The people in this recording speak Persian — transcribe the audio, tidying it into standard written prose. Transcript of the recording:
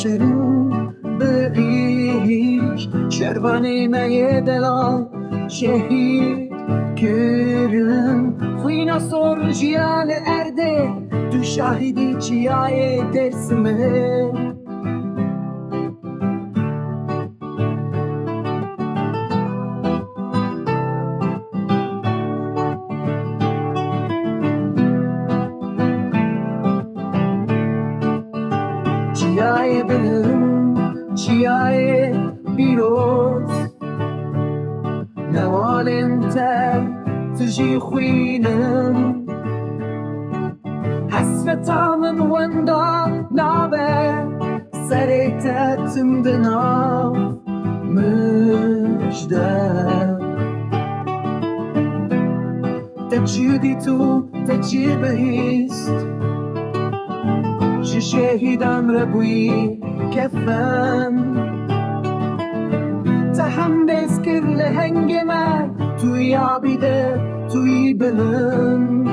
چرون بعیش شروانی نی دلان شهید کرن خینا سر جیان ارده تو شاهدی چیای درسمه چیای بلم چیای بیروز نوال انت تجي خوينم حسرة من وندا نابه سريتا تمدنا مجدا تجيدي تو تجي بهيست شهيدم ربوي كفن تحمس كل هنگ من توی عبیده توی بلند